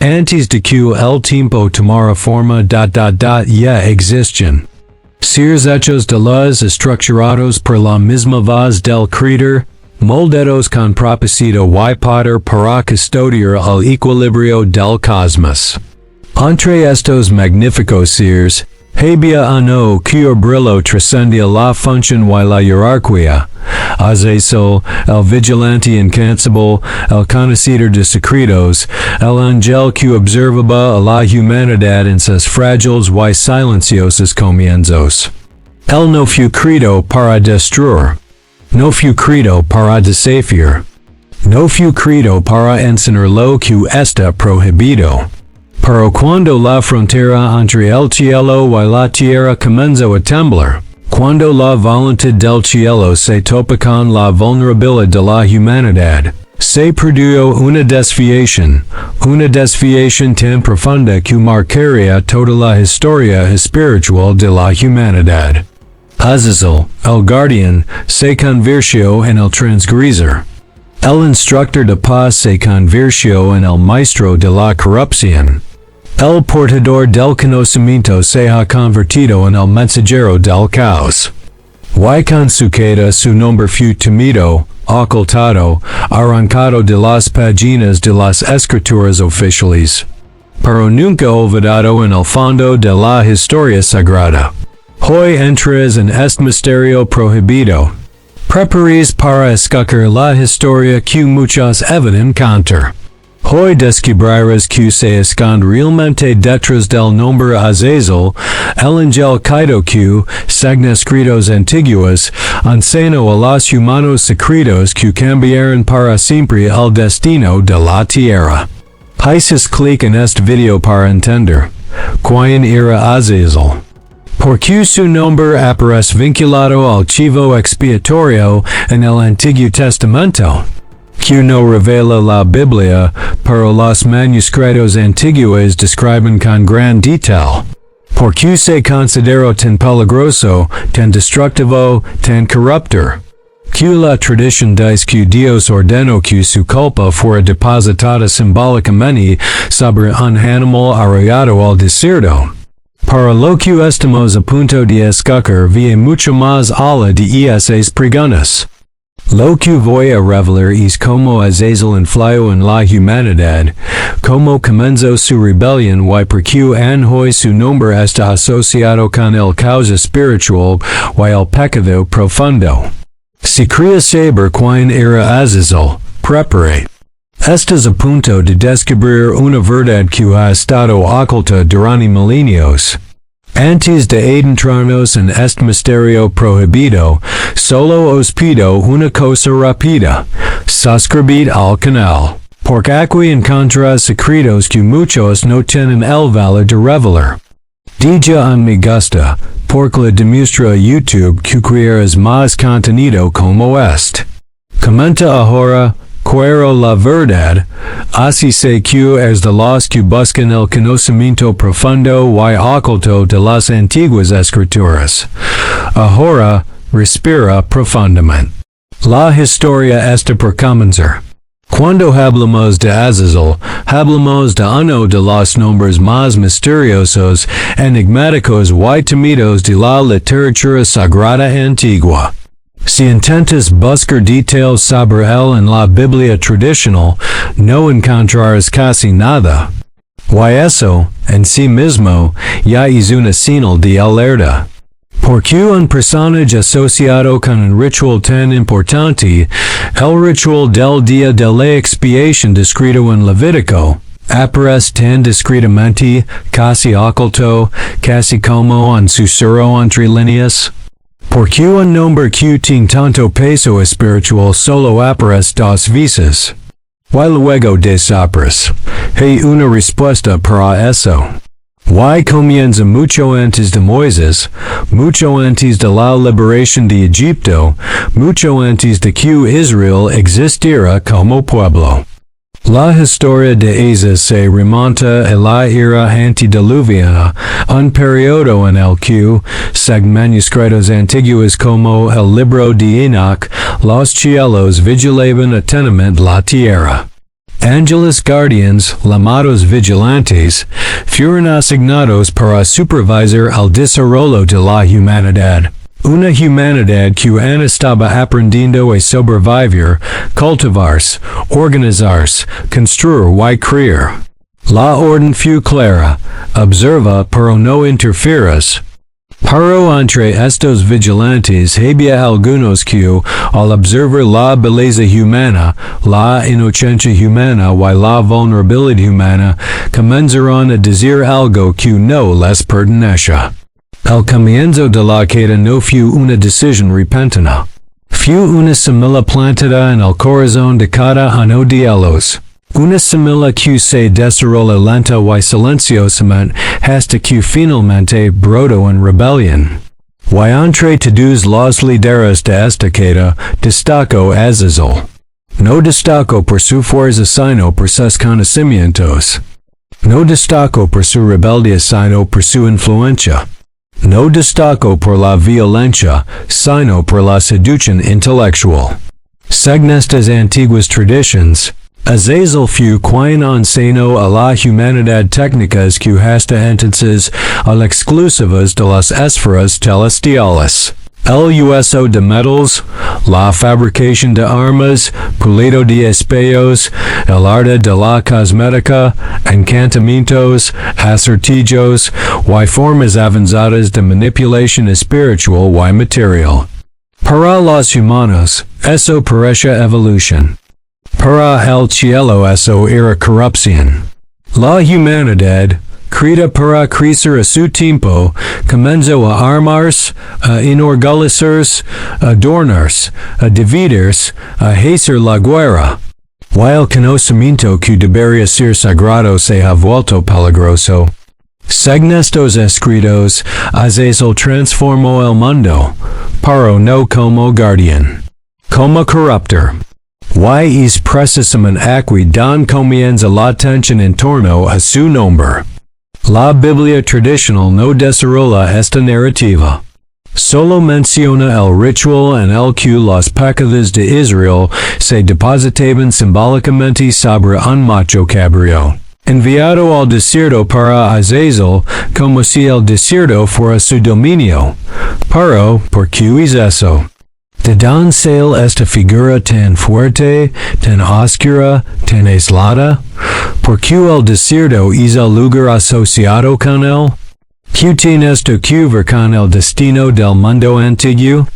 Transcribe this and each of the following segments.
Antes de que el tiempo tomara forma ya existian. Seres hechos de los estructurados por la misma voz del creador, moldeados con propósito y poder para custodiar el equilibrio del cosmos. Entre estos magníficos seres, había uno cuyo brillo trascendía la función y la jerarquía. Azazel, el vigilante incansable, el conocedor de secretos, el ángel que observaba a la humanidad en sus frágiles y silenciosos comienzos. Él no fue creado para destruir. No fue creado para desafiar. No fue creado para enseñar lo que está prohibido. Pero cuando la frontera entre el cielo y la tierra comenzó a temblar, cuando la voluntad del cielo se topa con la vulnerabilidad de la humanidad, se produjo una desviación tan profunda que marcaría toda la historia espiritual de la humanidad. Azazel, el guardián, se convirtió en el transgresor. El instructor de paz se convirtió en el maestro de la corrupción. El portador del conocimiento se ha convertido en el mensajero del caos. Y con su queda su nombre fue temido, ocultado, arrancado de las páginas de las escrituras oficiales. Pero nunca olvidado en el fondo de la historia sagrada. Hoy entras en este misterio prohibido. Preparéis para escuchar la historia que muchos eviten contar. Hoy descubrirás que se esconde realmente detrás del nombre Azazel, el ángel caído que, según escritos antiguos, enseñó a los humanos secretos que cambiaron para siempre el destino de la tierra. Países clic en este video para entender. ¿Quién era Azazel? ¿Por qué su nombre aparece vinculado al chivo expiatorio en el Antiguo Testamento? Que no revela la Biblia, pero los manuscritos antiguos describen con gran detalle. ¿Por qué se consideró tan peligroso, tan destructivo, tan corruptor? Que la tradición dice que Dios ordenó que su culpa fuera depositada simbólicamente sobre un animal arrollado al desierto. Para lo que estamos a punto de escuchar vía mucho más allá de esas preguntas. Lo que voy a revelar es cómo Azazel influyó en la humanidad, cómo comenzó su rebelión y por qué hoy su nombre está asociado con el caos espiritual y el pecado profundo. Si quieres saber quién era Azazel, prepare. Estás a punto de descubrir una verdad que ha estado oculta durante milenios. Antes de adentrarnos en este misterio prohibido, solo os pido una cosa rápida. Suscribid al canal. Porque aquí encontrarás secretos que muchos no tienen el valor de revelar. Deja un me gusta, porque la demuestra YouTube que crearás más contenido como este. Comenta ahora. Quiero la verdad, así sé que es de los que buscan el conocimiento profundo y oculto de las antiguas escrituras. Ahora, respira profundamente. La historia está por comenzar. Cuando hablamos de Azazel, hablamos de uno de los nombres más misteriosos, enigmáticos y temidos de la literatura sagrada antigua. Si intentas buscar details sobre él en la Biblia tradicional, no encontrarás casi nada. Y eso, en sí mismo, ya es una señal de alerta. Porque un personaje asociado con un ritual tan importante, el ritual del día de la expiación descrito en Levítico, aparece tan discretamente, casi oculto, casi como un susurro entre líneas. Porque un nombre que tiene tanto peso espiritual solo aparece dos veces. Y luego desaparece. Hay una respuesta para eso. Y comienza mucho antes de Moisés, mucho antes de la liberación de Egipto, mucho antes de que Israel existiera como pueblo. La historia de Azazel se remonta a la era antediluviana, un periodo en el que, según manuscritos antiguos como el Libro de Enoc, los cielos vigilaban atentamente la tierra. Angeles guardians, llamados vigilantes, fueron asignados para supervisar el desarrollo de la humanidad. Una humanidad que aún estaba aprendiendo a sobrevivir, cultivarse, organizarse, construir y crear. La orden fue clara, observa pero no interfieras. Pero entre estos vigilantes había algunos que, al observar la belleza humana, la inocencia humana y la vulnerabilidad humana, comenzaron a decir algo que no les pertenecía. El comienzo de la queda no fue una decisión repentina. Fue una semilla plantada en el corazón de cada uno de ellos. Una semilla que se desarrolla lenta y silenciosamente hasta que finalmente brotó en rebelión. Y entre todos los líderes de esta queda, destacó Azazel. No destacó por su fuerza sino por sus conocimientos. No destacó por su rebeldía sino por su influencia. No destacó por la violencia, sino por la seducción intelectual. Según estas antiguas tradiciones, Azazel fue quien enseñó a la humanidad técnicas que hasta entonces al exclusivas de las esferas celestiales. El uso de metals, la fabricación de armas, pulido de espejos, el arte de la cosmética, encantamientos, acertijos, y formas avanzadas de manipulación espiritual y material. Para los humanos, eso parece evolución. Para el cielo eso era corrupción. La humanidad, creada para crecer a su tiempo, comenzó a armarse, a enorgullecerse, a adornarse, a dividirse, a hacer la guerra. Y el conocimiento que debería ser sagrado se ha vuelto peligroso. Según estos escritos, Azazel transformó el mundo, pero no como guardián, como corruptor. Y es precisamente aquí donde comienza la tensión en torno a su nombre. La Biblia tradicional no desarrolla esta narrativa. Solo menciona el ritual en el que los pecados de Israel se depositaban simbólicamente sobre un macho cabrío, enviado al desierto para Azazel, como si el desierto fuera su dominio. Pero, ¿por qué es eso? ¿De dónde sale esta figura tan fuerte, tan oscura, tan aislada? ¿Por qué el desierto es el lugar asociado con él? ¿Qué tiene esto que ver con el destino del mundo antiguo?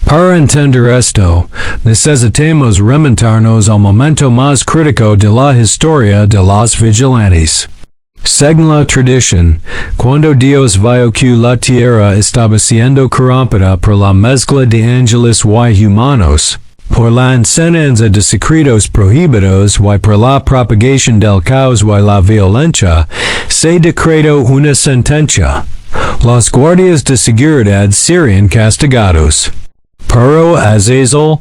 Para entender esto, necesitamos remontarnos al momento más crítico de la historia de los vigilantes. Según la tradición, cuando Dios vio que la tierra estaba siendo corrompida por la mezcla de ángeles y humanos, por la enseñanza de secretos prohibidos y por la propagación del caos y la violencia, se decretó una sentencia. Los guardias de seguridad serían castigados. Pero Azazel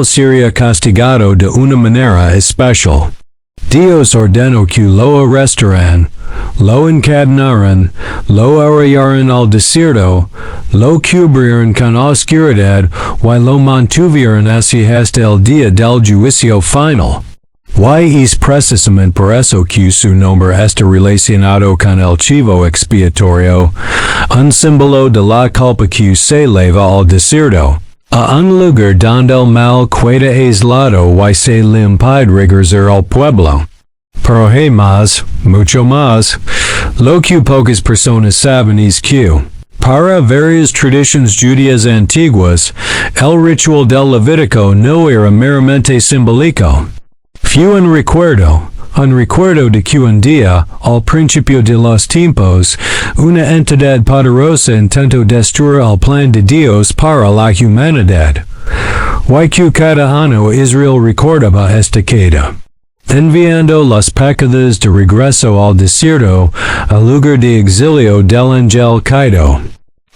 sería castigado de una manera especial. Dios ordenó que lo arrestaran, lo encadenaran, lo arrollaran al desierto, lo cubrieran con oscuridad y lo mantuvieran así hasta el día del juicio final. Y es precisamente por eso que su nombre está relacionado con el chivo expiatorio, un símbolo de la culpa que se eleva al desierto, a un lugar donde el mal queda aislado y se le impide regresar al pueblo. Pero hay más, mucho más. Lo que pocas personas saben es que, para varias tradiciones judías antiguas, el ritual del Levítico no era meramente simbólico. Fue un recuerdo de que un día, al principio de los tiempos, una entidad poderosa intentó destruir el plan de Dios para la humanidad. Y que cada año Israel recordaba esta queda, enviando los pecados de regreso al desierto, al lugar de exilio del ángel caído.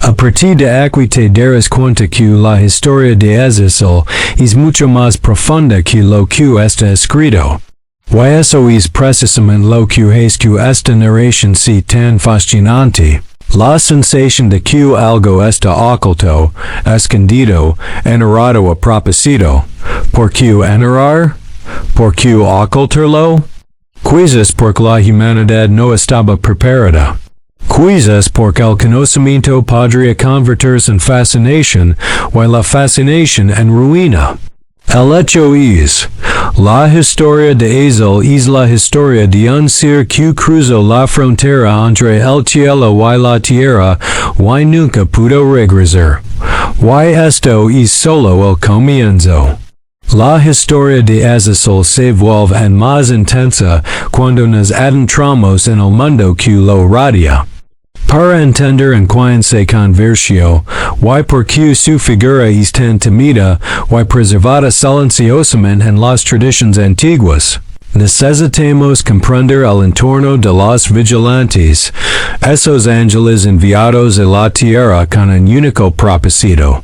A partir de aquí te darás cuenta que la historia de Azazel es mucho más profunda que lo que está escrito. Y eso es precisamente lo que hace que esta narración sea tan fascinante. La sensación de que algo está oculto, escondido, enterrado a propósito. ¿Por qué enterrar? porque ocultarlo? Quizás porque la humanidad no estaba preparada. Quizás porque el conocimiento podría convertirse en fascinación, o la fascinación en ruina. El hecho es, la historia de Azazel es la historia de un ser que cruzó la frontera entre el cielo y la tierra, y nunca pudo regresar. Y esto es solo el comienzo. La historia de Azazel se vuelve en más intensa cuando nos adentramos en el mundo que lo rodea. Para entender en quién se convirtió, y por qué su figura es tan temida y preservada silenciosamente en las tradiciones antiguas, necesitamos comprender el entorno de los vigilantes, esos ángeles enviados a la tierra con un único propósito: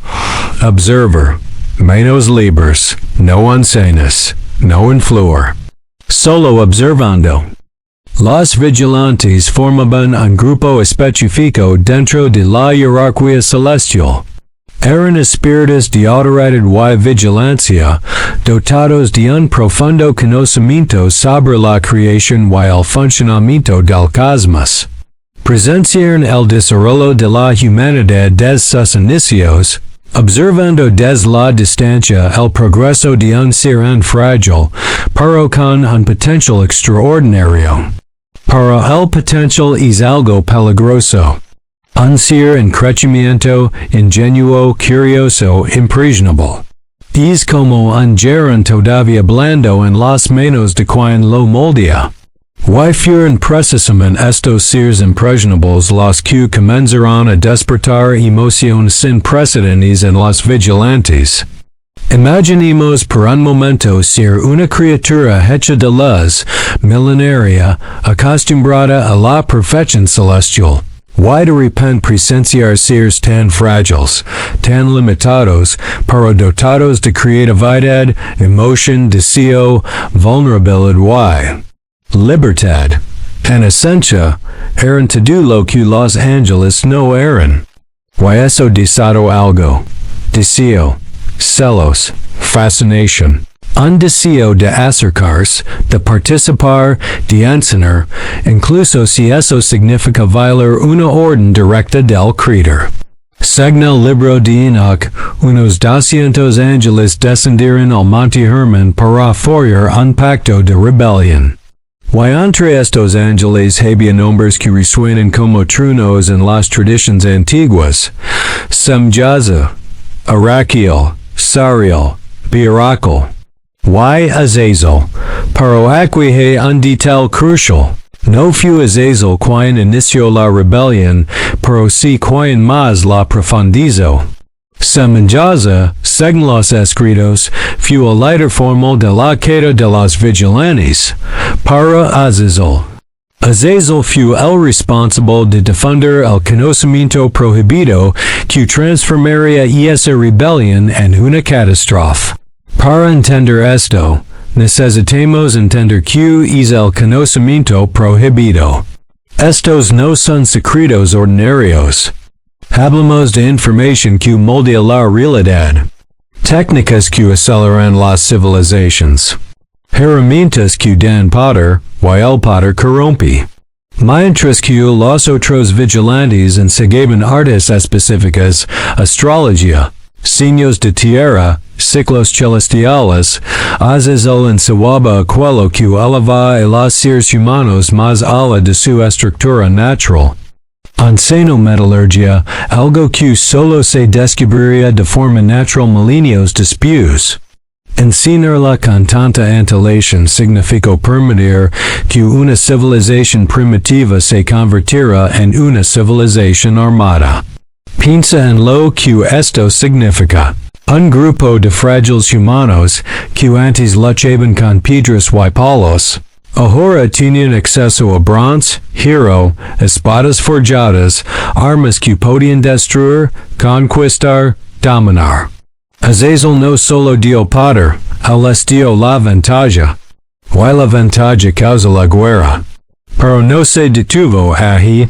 observar, menos libres, no ancianos, no influir. Solo observando. Los vigilantes formaban un grupo específico dentro de la jerarquía celestial. Eran espíritus de autoridad y vigilancia, dotados de un profundo conocimiento sobre la creación y el funcionamiento del cosmos. Presenciaron el desarrollo de la humanidad desde sus inicios, observando desde la distancia el progreso de un ser frágil, pero con un potencial extraordinario. Pero el potencial es algo peligroso. Un ser en crecimiento, ingenuo, curioso, impresionable. Es como un gerón todavía blando en las manos de quien lo moldea. Y fueron precisamente estos seres impresionables los que comenzaron a despertar emociones sin precedentes en los vigilantes. Imaginemos por un momento ser una criatura hecha de luz, milenaria, acostumbrada a la perfección celestial, y de repente presenciar seres tan frágiles, tan limitados, pero dotados de creatividad, emoción, deseo, vulnerabilidad y libertad. En esencia, eran todo lo que los ángeles no eran. Y eso desató algo: deseo, celos, fascinación. Un deseo de acercarse, de participar, de enseñar, incluso si eso significa violar una orden directa del Creador. Según el Libro de Enoc, unos 200 ángeles descendieron al monte Hermon para forjar un pacto de rebelión. Y entre estos ángeles había nombres que resuenan como truenos en las tradiciones antiguas: Semjaza, Araquiel, Sariel, Birakel, y Azazel. Pero aquí hay un detalle crucial. No fue Azazel quien inició la rebelión, pero sí quien más la profundizó. Semjaza, según los escritos, fue el líder formal de la queda de los vigilantes. Para Azazel fue el responsable de defender el conocimiento prohibido que transformaría esa rebelión en una catástrofe. Para entender esto, necesitamos entender qué es el conocimiento prohibido. Estos no son secretos ordinarios. Hablamos de información que moldea la realidad. Técnicas que aceleran las civilizaciones. Herramientas que dan poder, y el poder corrompe. Mientras que los otros vigilantes enseñaban artes específicas, astrología, signos de tierra, ciclos celestiales, Azazel enseñaba aquello que eleva a los seres humanos más allá de su estructura natural. Metalurgia, algo que solo se descubriría de forma natural milenios después. Enseñarla con tanta antelación significó permitir que una civilización primitiva se convirtiera en una civilización armada. Piensa en lo que esto significa. Un grupo de frágiles humanos, que antes luchaban con piedras y palos, ahora tienen acceso a bronce, hierro, espadas forjadas, armas que podían destruir, conquistar, dominar. Azazel no solo dio poder, les dio la ventaja. Y la ventaja causa la guerra. Pero no se detuvo ahí.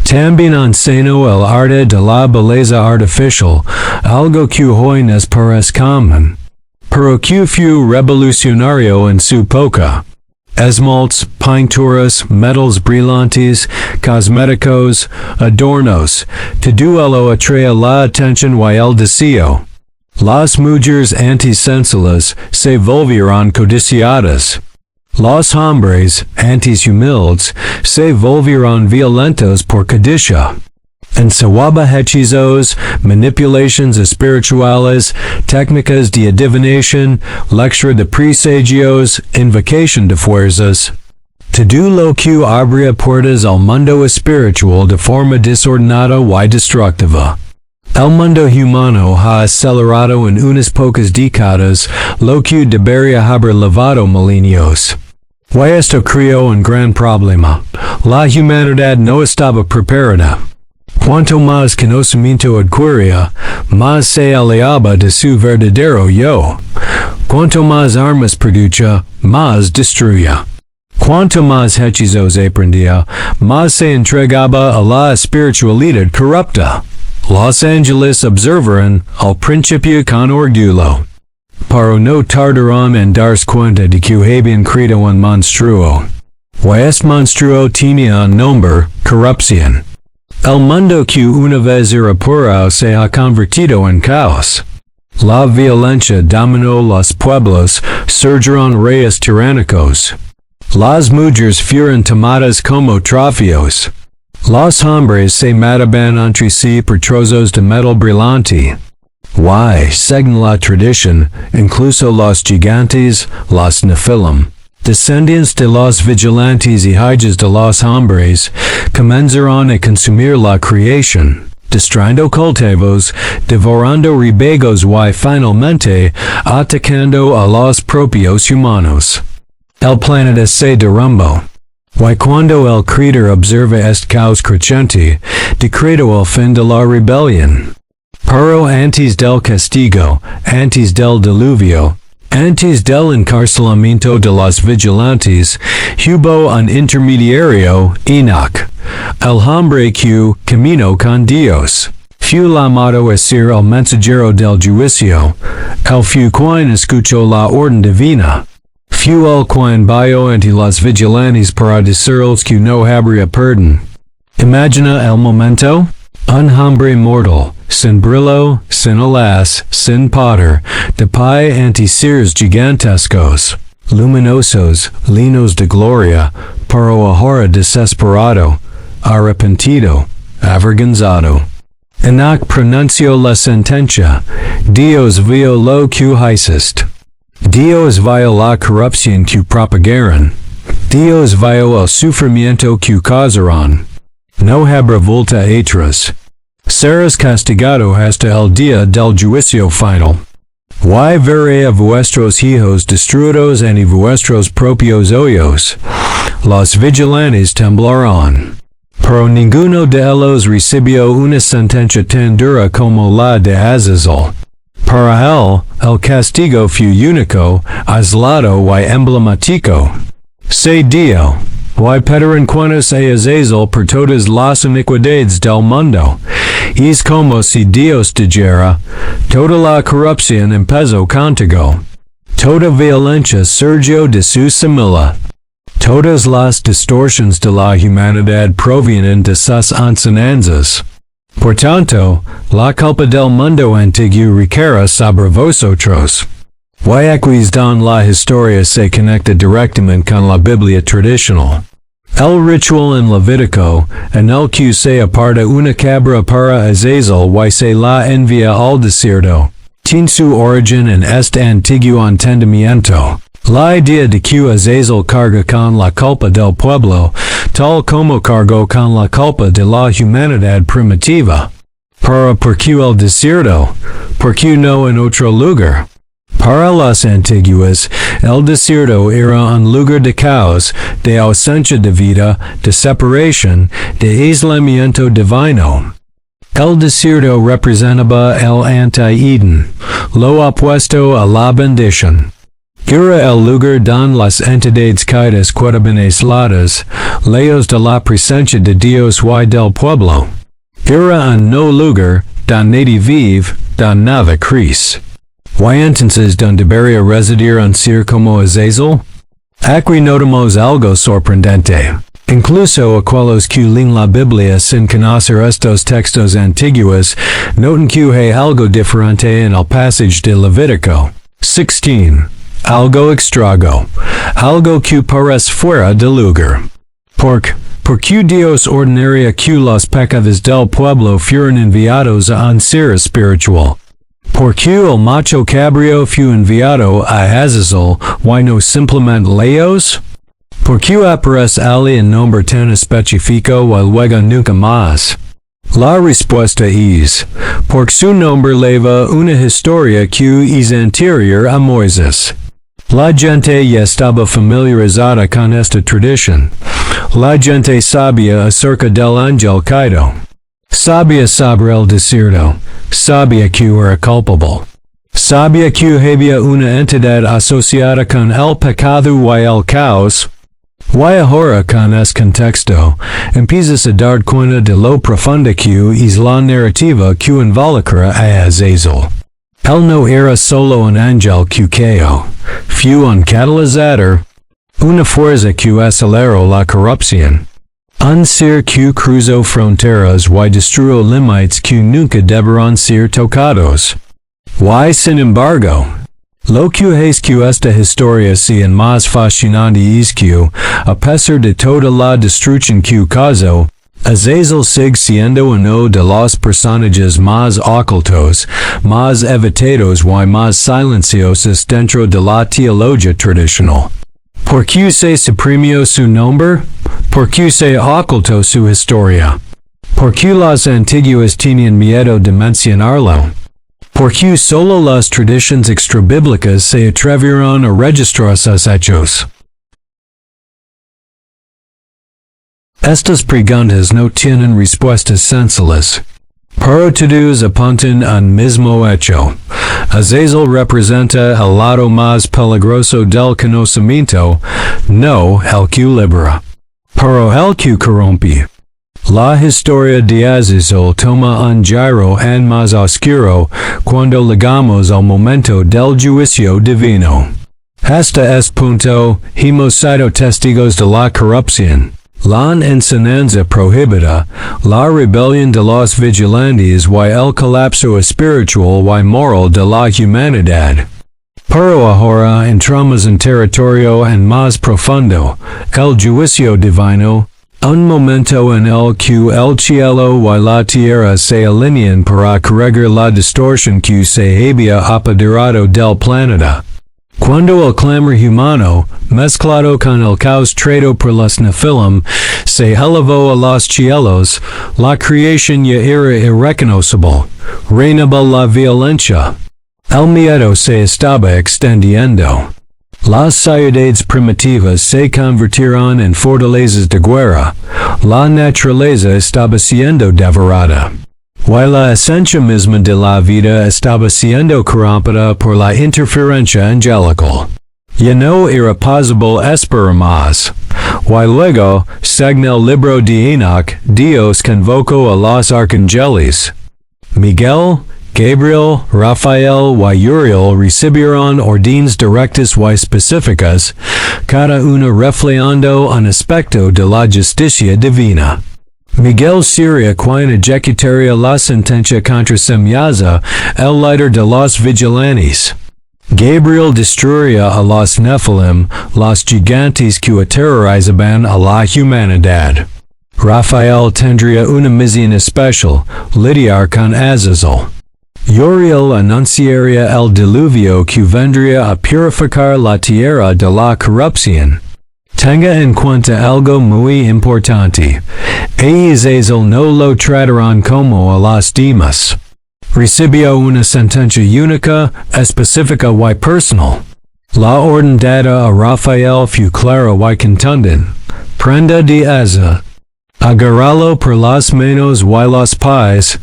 También enseñó el arte de la belleza artificial, algo que hoy nos parece común. Pero que fu revolucionario en su época. Esmaltes, pinturas, metals brillantes, cosméticos, adornos, todo ello atrae la atención y el deseo. Las mujeres antisensuales se volvieron codiciadas. Los hombres antihumildes se volvieron violentos por codicia. En sawaba hechizos, manipulations espirituales, técnicas de adivinación, lectura de presagios, invocación de fuerzas. Todo lo que abría puertas al mundo espiritual de forma desordenada y destructiva. El mundo humano ha acelerado en unas pocas décadas lo que debería haber llevado milenios. Y esto creó un gran problema. La humanidad no estaba preparada. Cuanto más conocimiento adquiría, más se alejaba de su verdadero yo. Cuanto más armas producía, más destruía. Cuanto más hechizos aprendía, más se entregaba a la espiritualidad corrupta. Los ángeles observaron al principio con orgullo. Pero no tardaron en darse cuenta de que habían creado un monstruo. Y este monstruo tenía un nombre, corrupción. El mundo que una vez era puro se ha convertido en caos. La violencia dominó los pueblos, surgieron reyes tiránicos. Las mujeres fueron tomadas como trofeos. Los hombres se mataban entre sí por trozos de metal brillante. Y, según la tradición, incluso los gigantes, los Nephilim, descendientes de los vigilantes y hijos de los hombres, comenzaron a consumir la creación, destruyendo cultivos, devorando rebaños y finalmente atacando a los propios humanos. El planeta se derrumbó. Y cuando el Creador observa este caos creciente, decretó el fin de la rebelión. Pero antes del castigo, antes del diluvio, antes del encarcelamiento de los vigilantes, hubo un intermediario, Enoc, el hombre que caminó con Dios. Fue llamado a ser el mensajero del juicio, el fue quien escuchó la orden divina. Fue el quien vio ante los vigilantes para decirles que no habría perdón. Imagina el momento. Un hombre mortal, sin brillo, sin alas, sin poder, de pie ante seres gigantescos, luminosos, llenos de gloria, pero ahora desesperado, arrepentido, avergonzado. Enoc pronunció la sentencia, Dios vio lo que hiciste. Dios vio la corrupción que propagaron. Dios vio el sufrimiento que causaron. No habrá vuelta atrás. Serás castigado hasta el día del juicio final. Y veré a vuestros hijos destruidos en vuestros propios hoyos. Los vigilantes temblarán. Pero ninguno de ellos recibió una sentencia tan dura como la de Azazel. Para él, el castigo fue único, aislado y emblemático. Se dio. Y perdonanos a Azazel por todas las iniquidades del mundo. Es como si Dios dijera, toda la corrupción empezó contigo. Toda violencia surgió de su semilla. Todas las distorsiones de la humanidad provienen de sus enseñanzas. Por tanto, la culpa del mundo antiguo recae sobre vosotros. Y aquí don la historia se conecta directamente con la Biblia tradicional. El ritual en Levítico, en el que se aparta una cabra para Azazel y se la envía al desierto, tiene su origen en este antiguo entendimiento. La idea de que Azazel carga con la culpa del pueblo, tal como cargó con la culpa de la humanidad primitiva. Pero ¿por qué el desierto? ¿Por qué no en otro lugar? Para los antiguos, el desierto era un lugar de caos, de ausencia de vida, de separación, de aislamiento divino. El desierto representaba el anti-Eden, lo opuesto a la bendición. Era el lugar donde las entidades caídas quedaban aisladas, lejos de la presencia de Dios y del pueblo. Era un no lugar donde nadie vive, donde nada crece. Why entences dondeberia residir uncir como Azazel? Acri notamos algo sorprendente. Incluso aquellos que leen la Biblia sin conocer estos textos antiguos, notan que hay algo diferente en el passage de Levítico 16. Algo extrago. Algo que parece fuera de lugar. Por que Dios ordinaria que los pecados del pueblo fueron enviados a un ser espiritual. Porque el macho cabrio fue enviado a Azazel, why no simplemente leos? Porque aparece ali en nombre tan específico y luego nunca más. La respuesta es, porque su nombre lleva una historia que es anterior a Moisés. La gente ya estaba familiarizada con esta tradición. La gente sabía acerca del ángel caído. Sabía sobre el desierto. Sabía que era culpable. Sabía que había una entidad asociada con el pecado y el caos. Y ahora con este contexto, empiezas a dar cuenta de lo profunda que es la narrativa que involucra a Azazel. Él no era solo un ángel que cayó, fue un catalizador, una fuerza que aceleró la corrupción. Un ser que cruzó fronteras y destruyó límites que nunca deberán ser tocados. Y sin embargo, lo que es que esta historia sea más fascinante es que, a pesar de toda la destrucción que causó, Azazel sigue siendo uno de los personajes más ocultos, más evitados y más silenciosos dentro de la teología tradicional. ¿Por qué se suprimió su nombre? ¿Por qué se ocultó su historia? ¿Por qué los antiguos tenían miedo de mencionarlo? ¿Por qué solo las tradiciones extrabíblicas se atrevieron a registrar sus hechos? Estas preguntas no tienen respuestas sencillas. Pero todos apuntan a un mismo hecho. Azazel representa el lado más peligroso del conocimiento, no el que libera, pero el que corrompe. La historia de Azazel toma un giro aún más oscuro cuando llegamos al momento del juicio divino. Hasta este punto, hemos sido testigos de la corrupción, la enseñanza prohibida, la rebelión de los vigilantes y el colapso espiritual y moral de la humanidad. Pero ahora entramos en territorio en más profundo, el juicio divino, un momento en el que el cielo y la tierra se alinean para corregir la distorsión que se había apoderado del planeta. Cuando el clamor humano, mezclado con el caos traído por los Nephilim, se elevó a los cielos, la creación ya era irreconocible, reinaba la violencia. El miedo se estaba extendiendo. Las ciudades primitivas se convirtieron en fortalezas de guerra, la naturaleza estaba siendo devorada. Y la esencia misma de la vida estaba siendo corrompida por la interferencia angelical. Ya no era posible esperar más. Y luego, según el Libro de Enoc, Dios convocó a los arcángeles. Miguel, Gabriel, Rafael y Uriel recibieron órdenes directas y específicas, cada uno reflejando un aspecto de la justicia divina. Miguel sería quien ejecutaría la sentencia contra Semyaza, el líder de los vigilantes. Gabriel destruiría a los Nephilim, los gigantes que aterrorizaban a la humanidad. Rafael tendría una misión especial, lidiar con Azazel. Uriel anunciaría el diluvio que vendría a purificar la tierra de la corrupción. Tenga en cuenta algo muy importante. Azazel no lo tratarán como a los demás. Recibió una sentencia única, específica y personal. La orden dada a Rafael fue clara y contundente. Prenda de Azazel. Agarralo por las manos y los pies,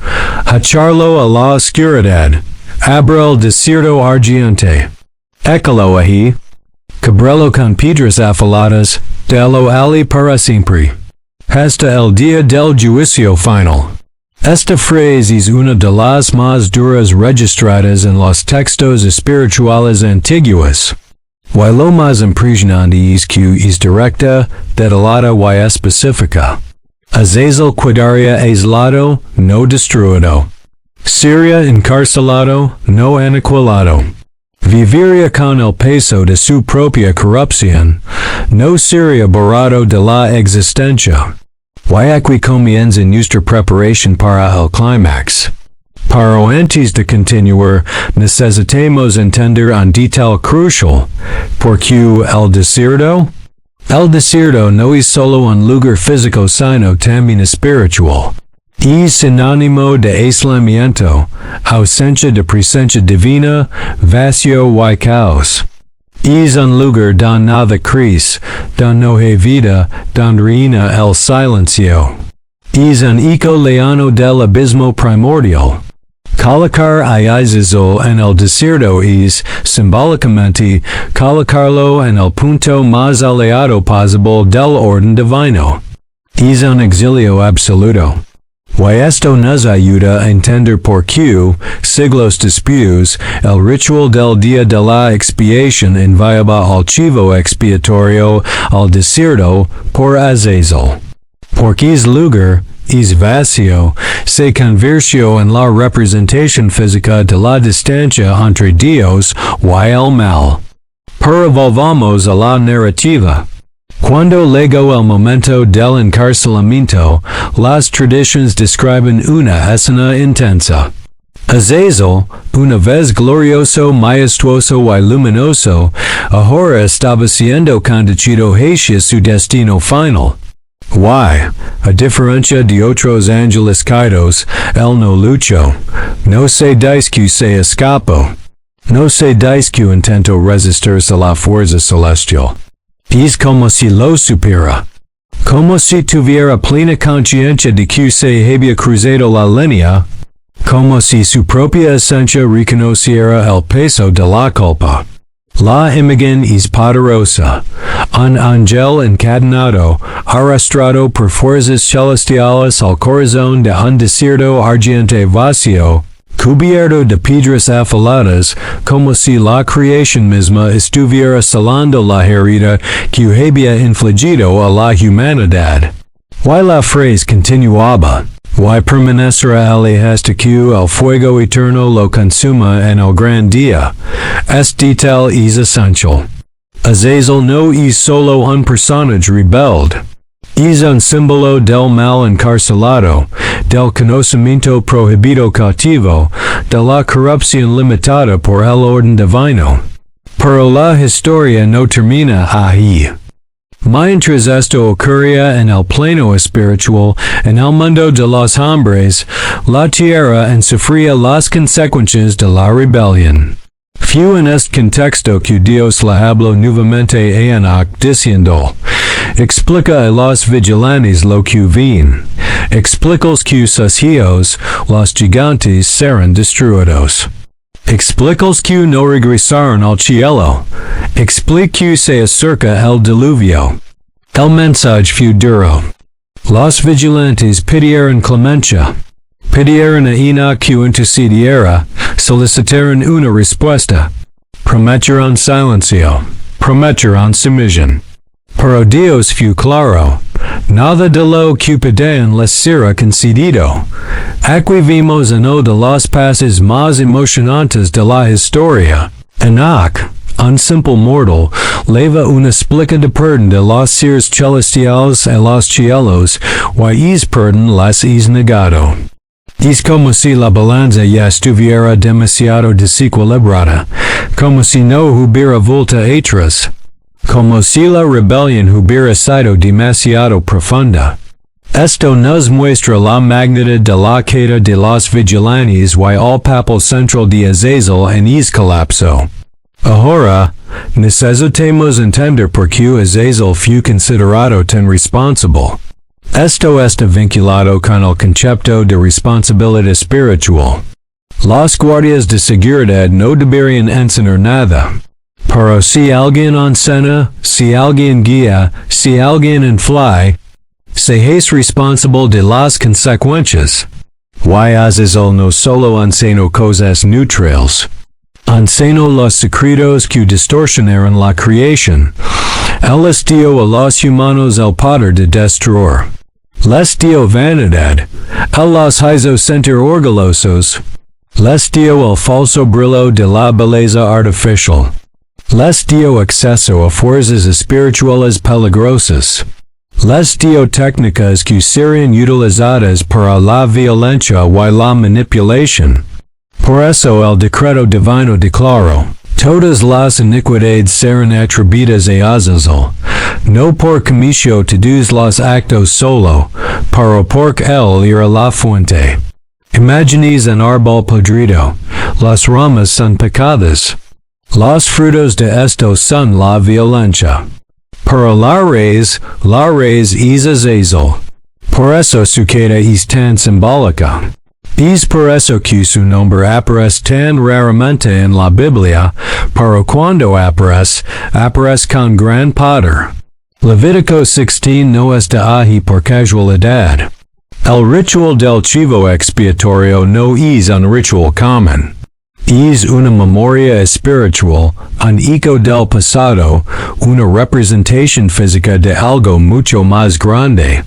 echarlo a la oscuridad, abra el desierto ardiente. Écalo ahí, cabrelo con piedras afiladas, dalo ali para siempre. Hasta el día del juicio final. Esta frase es una de las más duras registradas en los textos espirituales antiguos. Y lo más impresionante es que es directa, detalada y específica. Azazel quedaría aislado, no destruido. Sería encarcelado, no aniquilado. Viviría con el peso de su propia corrupción, no sería borrado de la existencia. Y aquí comienza nuestra preparación para el clímax. Pero antes de continuar, necesitamos entender un detalle crucial. ¿Por qué el desierto? El desierto no es solo un lugar físico sino también espiritual. Es sinónimo de aislamiento, ausencia de presencia divina, vacío y caos. Es un lugar donde nada crece, donde no hay vida, donde reina el silencio. Es un eco lejano del abismo primordial. Colocar a Azazel en el desierto es, simbólicamente, colocarlo en el punto más alejado posible del orden divino. Es un exilio absoluto. Y esto nos ayuda a entender por qué, siglos después, el ritual del día de la expiación enviaba al chivo expiatorio al desierto por Azazel. Porque es lugar, es vacío, se convirtió en la representación física de la distancia entre Dios y el mal. Pero volvamos a la narrativa. Cuando llegó el momento del encarcelamiento, las tradiciones describen una escena intensa. Azazel, una vez glorioso, majestuoso y luminoso, ahora estaba siendo conducido hacia su destino final. A diferencia de otros ángeles caídos, él no luchó. No se dice que se escapó. No se dice que intentó resistirse a la fuerza celestial. Es como si lo supiera. Como si tuviera plena conciencia de que se había cruzado la línea. Como si su propia esencia reconociera el peso de la culpa. La imagen es poderosa. Un ángel encadenado, arrastrado por fuerzas celestiales al corazón de un desierto ardiente vacío, cubierto de piedras afiladas, como si la creación misma estuviera salando la herida que había infligido a la humanidad. Y la frase continuaba. Y permanecerá allí hasta que el fuego eterno lo consuma en el gran día. Este detalle es esencial. Azazel no es solo un personaje rebelde. Es un símbolo del mal encarcelado, del conocimiento prohibido cautivo, de la corrupción limitada por el orden divino. Pero la historia no termina ahí. Mientras esto ocurría en el plano espiritual, en el mundo de los hombres, la tierra sufría las consecuencias de la rebelión. Fue en este contexto que Dios le habló nuevamente a Enoc diciendo, explica a los vigilantes lo que ven. Explícalos que sus hijos, los gigantes, serán destruidos. Explícalos que no regresaron al cielo. Explica que se acerca el diluvio. El mensaje fue duro. Los vigilantes pidieron clemencia. Pidieron a Enoc que intercediera, solicitaron una respuesta. Prometieron silencio. Prometieron sumisión. Pero Dios fue claro. Nada de lo que pedían les será concedido. Aquí vimos uno de los pasos más emocionantes de la historia. Enoc, un simple mortal, lleva una explicada perdón de los seres celestiales a los cielos, y es perdón les es negado. Es como si la balanza ya estuviera demasiado desequilibrada, como si no hubiera vuelta atrás. Como si la rebelión hubiera sido demasiado profunda. Esto nos muestra la magnitud de la queda de los vigilantes y el papel central de Azazel en el colapso. Ahora, necesitamos entender por qué Azazel fue considerado tan responsable. Esto está vinculado con el concepto de responsabilidad espiritual. Los guardias de seguridad no deberían enseñar nada. Pero si alguien encena, si alguien guía, si alguien influye, se es responsable de las consecuencias. Y Azazel no solo enseñó cosas neutrales. Enseñó los secretos que distorsionaron la creación. Él les dio a los humanos el poder de destruir. Les dio vanidad. Él los hizo sentir orgullosos. Les dio el falso brillo de la belleza artificial. Les dio acceso a fuerzas espirituales peligrosas. Les dio técnicas que serían utilizadas para la violencia y la manipulación. Por eso el decreto divino declaró, todas las iniquidades serán atribuidas a Azazel, no por comicio todos los actos solo, pero porque él era la fuente. Imaginéis un árbol podrido, las ramas son picadas. Los frutos de estos son la violencia. Pero la raíz es Azazel. Por eso su queda es tan simbólica. Es por eso que su nombre aparece tan raramente en la Biblia, pero cuando aparece con gran poder. Levítico 16 no está ahí por casualidad. El ritual del chivo expiatorio no es un ritual común. Es una memoria espiritual, un eco del pasado, una representación física de algo mucho más grande.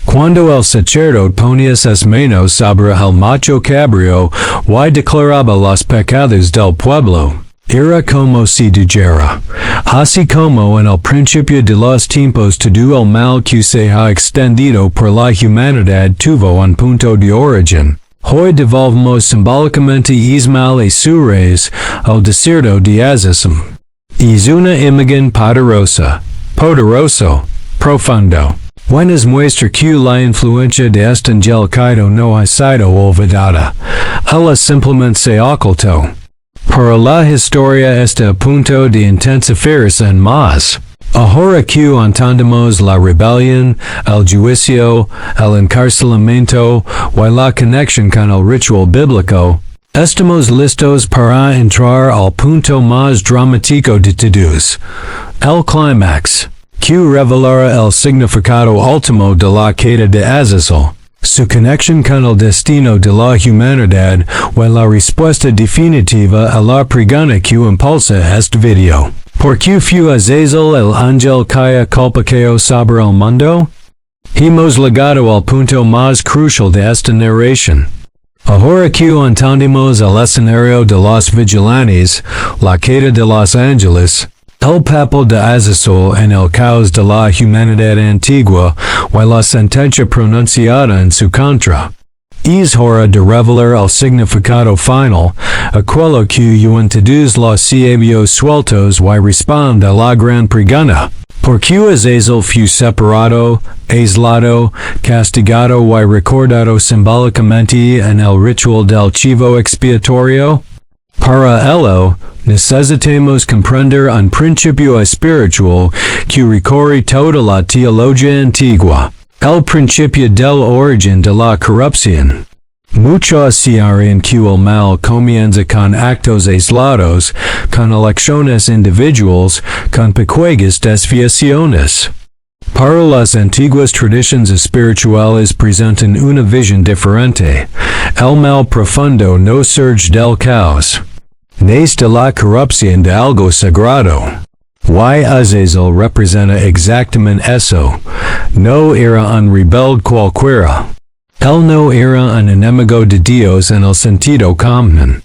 Cuando el sacerdote ponía sus manos sobre el macho cabrío y declaraba los pecados del pueblo, era como si dijera, así como en el principio de los tiempos todo el mal que se ha extendido por la humanidad tuvo un punto de origen. Hoy devolvemos simbólicamente es mal a su raíz, al desierto de Azazel. Es una imagen poderoso, profundo. Buenas muestra que la influencia de este ángel caído no ha sido olvidada. Ella simplemente se ocultó. Pero la historia está a punto de intensificarse en más. Ahora que entendemos la rebelión, el juicio, el encarcelamiento y la conexión con el ritual bíblico, estamos listos para entrar al punto más dramático de todos, el clímax, que revelará el significado último de la queda de Azazel, su conexión con el destino de la humanidad y la respuesta definitiva a la pregunta que impulsa este video. ¿Por qué fue Azazel el ángel que culpó sobre el mundo? Hemos llegado al punto más crucial de esta narración. Ahora que entendemos el escenario de los vigilantes, la queda de los ángeles, el papel de Azazel en el caos de la humanidad antigua y la sentencia pronunciada en su contra. Es hora de revelar el significado final, aquello que todos los sabios sueltos y responde a la gran pregunta. ¿Por qué Azazel fue separado, aislado, castigado y recordado simbólicamente en el ritual del chivo expiatorio? Para ello, necesitamos comprender un principio espiritual que recorre toda la teología antigua. El principio del origen de la corrupción. Muchos creen que el mal comienza con actos aislados, con elecciones individuales, con pequeñas desviaciones. Para las antiguas tradiciones espirituales presentan una visión diferente. El mal profundo no surge del caos. Nace de la corrupción de algo sagrado. Y Azazel representa exactamente eso. No era un rebelde cualquiera. Él no era un enemigo de Dios en el sentido común.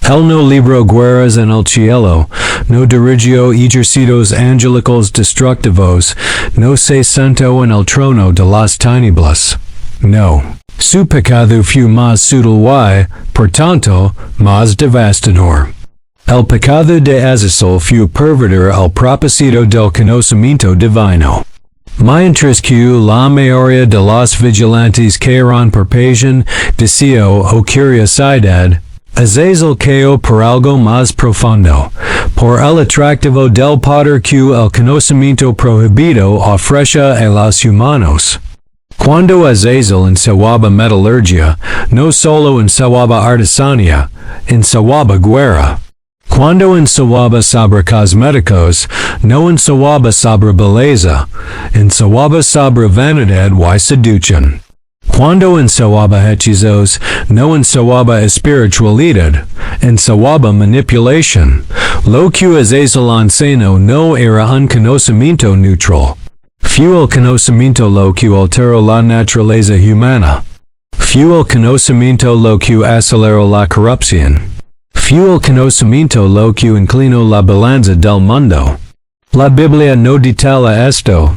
Él no libró guerras en el cielo, no dirigió ejércitos angelicos destructivos, no se sentó en el trono de las tinieblas. No. Su pecado fue más sutil y, por tanto, más devastador. El pecado de Azazel fue pervertir el propósito del conocimiento divino. Mientras que la mayoría de los vigilantes cayeron por pasión, deseo o curiosidad, Azazel cayó por algo más profundo, por el atractivo del poder que el conocimiento prohibido ofrece a los humanos. Cuando Azazel ensayaba metalurgia, no solo ensayaba artesanía, ensayaba guerra. Cuando ensayaba sobre cosméticos, no ensayaba sobre belleza, ensayaba sobre vanidad y seducción. Cuando en sawaba hechizos, no en sawaba espiritualidad, en sawaba manipulation, lo que Azazel seno no era un conocimiento neutral. Fue el conocimiento lo que alteró la naturaleza humana. Fue el conocimiento lo que aceleró la corrupción. Fue el conocimiento lo que inclinó la balanza del mundo. La Biblia no detalla esto,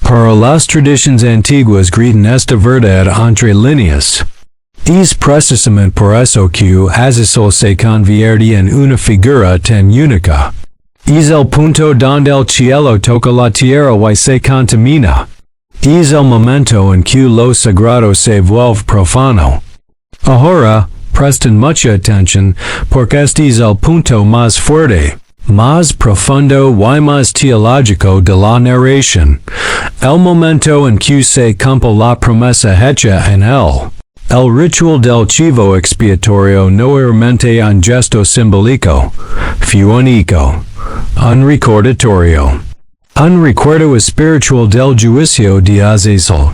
pero las tradiciones antiguas gritan esta verdad entre líneas. Es precisamente por eso que Azazel se convierte en una figura tan única. Es el punto donde el cielo toca la tierra y se contamina. Es el momento en que lo sagrado se vuelve profano. Ahora, presten mucha atención, porque este es el punto más fuerte, más profundo y más teológico de la narración. El momento en que se cumple la promesa hecha en él. El ritual del chivo expiatorio no era mente un gesto simbólico, fue único, un recordatorio. Un recuerdo espiritual del juicio de Azazel.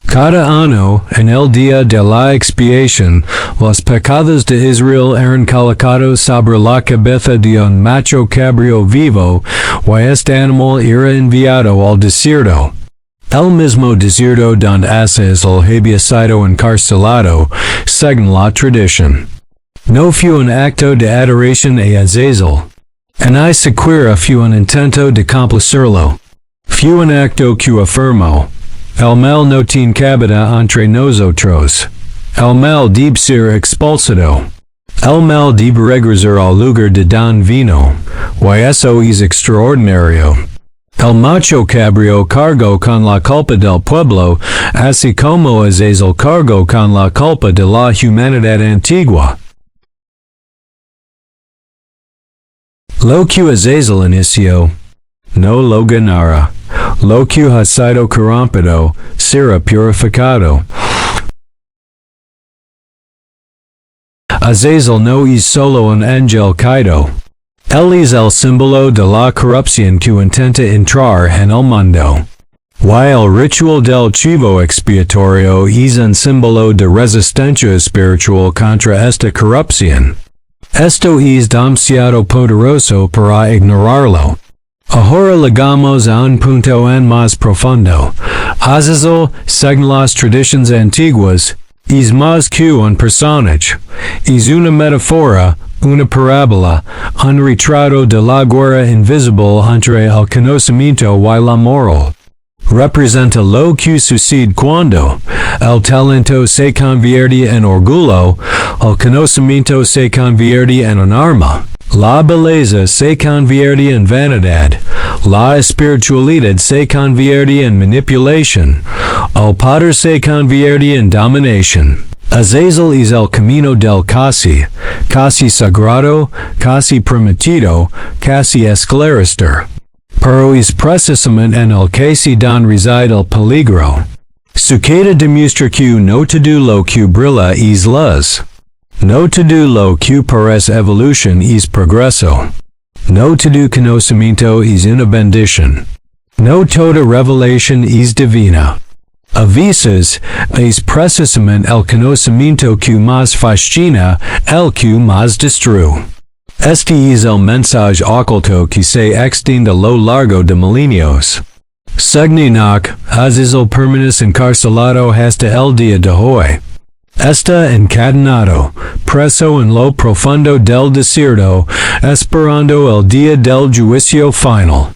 Cada año, en el día de la expiación, los pecados de Israel eran colocados sobre la cabeza de un macho cabrío vivo, y este animal era enviado al desierto. El mismo desierto donde Azazel había sido encarcelado, según la tradición. No fue un acto de adoración a Azazel. Ni siquiera fue un intento de complacerlo. Fue un acto que afirmó: el mal no tiene cabida entre nosotros. El mal debe ser expulsado. El mal debe regresar al lugar de don vino, y eso es extraordinario. El macho cabrío cargó con la culpa del pueblo, así como Azazel cargó con la culpa de la humanidad antigua. Lo que Azazel inició, no lo ganara. Lo que ha sido corrompido, será purificado. Azazel no es solo un ángel caído. Él es el símbolo de la corrupción que intenta entrar en el mundo. Y el ritual del chivo expiatorio es un símbolo de resistencia espiritual contra esta corrupción. Esto es demasiado poderoso para ignorarlo. Ahora llegamos a un punto en más profundo. Azazel, según las tradiciones antiguas, es más que un personaje. Es una metáfora, una parábola, un retrato de la guerra invisible entre el conocimiento y la moral. Representa lo que sucede cuando el talento se convierte en orgullo, el conocimiento se convierte en un arma, la belleza se convierte en vanidad, la espiritualidad se convierte en manipulación, el poder se convierte en dominación. Azazel es el camino del casi sagrado, casi permitido, casi esclarecer. Pero es precisamente en el casi donde reside el peligro. Su queda demuestra que no todo lo que brilla es luz. No todo lo que parece evolución es progreso. No todo conocimiento es una bendición. No toda revelación es divina. A veces, es precisamente el conocimiento que más fascina, el que más destruye. Este es el mensaje oculto que se extiende a lo largo de milenios. Según Enoc, Azazel permanece encarcelado hasta el día de hoy. Está encadenado, preso en lo profundo del desierto, esperando el día del juicio final.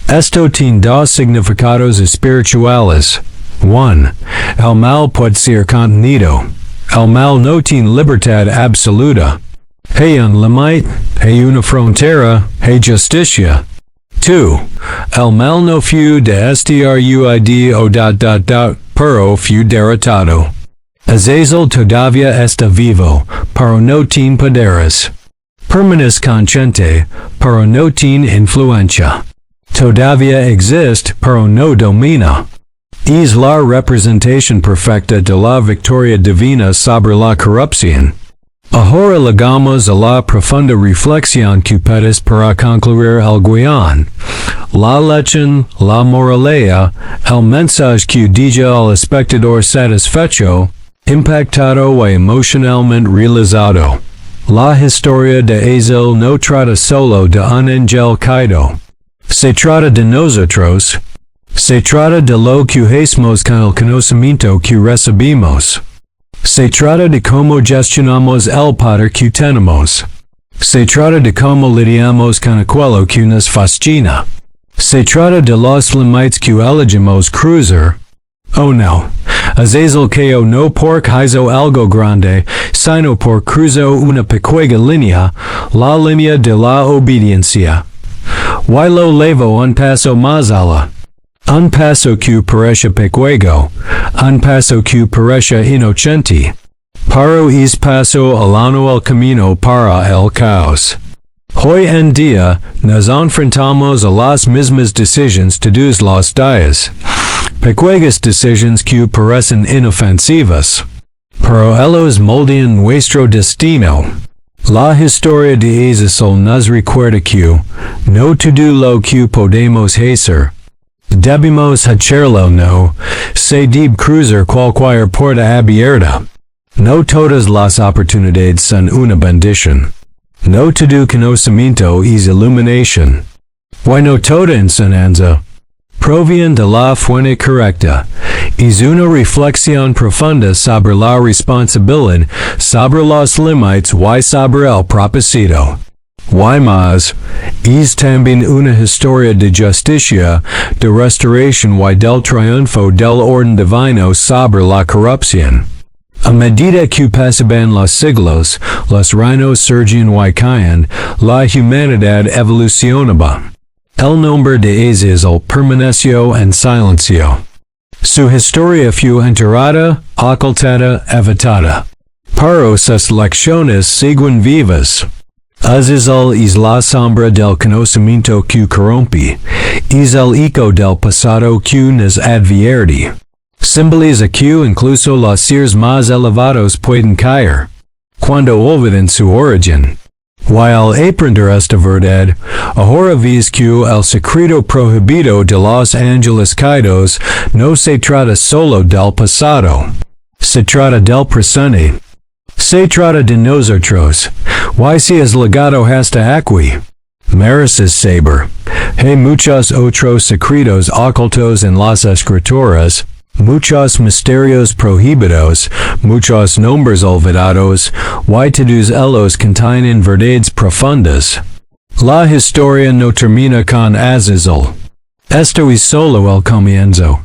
Esto tiene dos significados espirituales. 1. El mal puede ser contenido. El mal no tiene libertad absoluta. Hay un límite, hay una frontera, hay justicia. 2. El mal no fue destruido pero fue derrotado. Azazel todavía está vivo, pero no tiene poderes. Permanece consciente, pero no tiene influencia. Todavía existe, pero no domina. Es la representación perfecta de la victoria divina sobre la corrupción. Ahora llegamos a la profunda reflexión que pedís para concluir el guión. la lechen, la moralea, el mensaje que diga al espectador satisfecho, impactado o emocionalmente realizado. La historia de Azazel no trata solo de un ángel caído. Se trata de nosotros. Se trata de lo que hacemos con el conocimiento que recibimos. Se trata de cómo gestionamos el poder que tenemos. Se trata de cómo lidiamos con aquello que nos fascina. Se trata de los límites que elegimos cruzar. Oh no, Azazel cayó no por hizo algo grande, sino por cruzó una pequeña línea, la línea de la obediencia. Y lo levo un paso más allá. Un paso que parece pequeño, un paso que parece inocente. Pero es paso alano el camino para el caos. Hoy en día, nos enfrentamos a las mismas decisiones todos los días. Pequeñas decisiones que parecen inofensivas. Pero ellos moldean nuestro destino. La historia de Azazel nos recuerda que, no todo lo que podemos hacer, debemos hacerlo no, se debe cruzar cualquier puerta abierta. No todas las oportunidades son una bendición. No todo conocimiento es iluminación. Y no toda enseñanza proviene de la fuente correcta. Es una reflexión profunda sobre la responsabilidad, sobre los límites y sobre el propósito. Y más, es también una historia de justicia, de restauración y del triunfo del orden divino sobre la corrupción. A medida que pasaban los siglos, los reinos surgían y caían, la humanidad evolucionaba. El nombre de Azazel permaneció en silencio. Su historia fue enterrada, ocultada, evitada. Pero sus lecciones siguen vivas. Azazel es la sombra del conocimiento que corrompe. Es el eco del pasado que nos advierte. Simboliza que incluso los seres más elevados pueden caer cuando olvidan su origen. Y al aprender esta verdad, ahora ves que el secreto prohibido de los ángeles caídos no se trata solo del pasado. Se trata del presente. Se trata de nosotros. Y se es legado hasta aquí. Mereces saber. Hay muchos otros secretos ocultos en las escrituras. Muchos misterios prohibidos, muchos nombres olvidados, y todos ellos contienen verdades profundas. La historia no termina con Azazel. Esto es solo el comienzo.